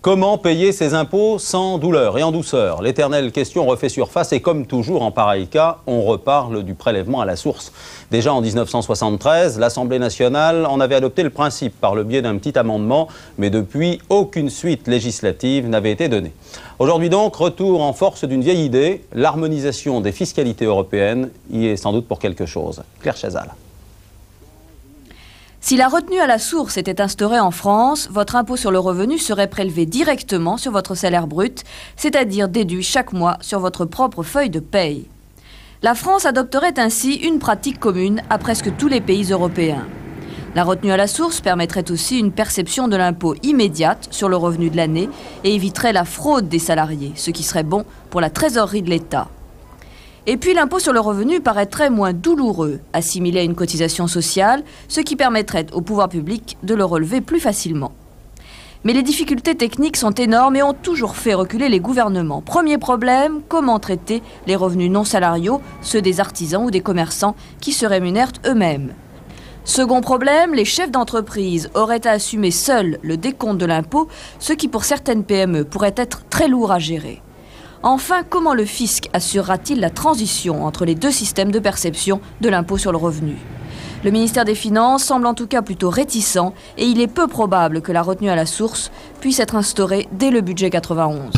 Comment payer ses impôts sans douleur et en douceur? L'éternelle question refait surface et comme toujours en pareil cas, on reparle du prélèvement à la source. Déjà en 1973, l'Assemblée nationale en avait adopté le principe par le biais d'un petit amendement, mais depuis, aucune suite législative n'avait été donnée. Aujourd'hui donc, retour en force d'une vieille idée, l'harmonisation des fiscalités européennes y est sans doute pour quelque chose. Claire Chazal. Si la retenue à la source était instaurée en France, votre impôt sur le revenu serait prélevé directement sur votre salaire brut, c'est-à-dire déduit chaque mois sur votre propre feuille de paye. La France adopterait ainsi une pratique commune à presque tous les pays européens. La retenue à la source permettrait aussi une perception de l'impôt immédiate sur le revenu de l'année et éviterait la fraude des salariés, ce qui serait bon pour la trésorerie de l'État. Et puis l'impôt sur le revenu paraîtrait moins douloureux, assimilé à une cotisation sociale, ce qui permettrait au pouvoir public de le relever plus facilement. Mais les difficultés techniques sont énormes et ont toujours fait reculer les gouvernements. Premier problème, comment traiter les revenus non salariaux, ceux des artisans ou des commerçants qui se rémunèrent eux-mêmes. Second problème, les chefs d'entreprise auraient à assumer seuls le décompte de l'impôt, ce qui pour certaines PME pourrait être très lourd à gérer. Enfin, comment le fisc assurera-t-il la transition entre les deux systèmes de perception de l'impôt sur le revenu? Le ministère des Finances semble en tout cas plutôt réticent et il est peu probable que la retenue à la source puisse être instaurée dès le budget 91.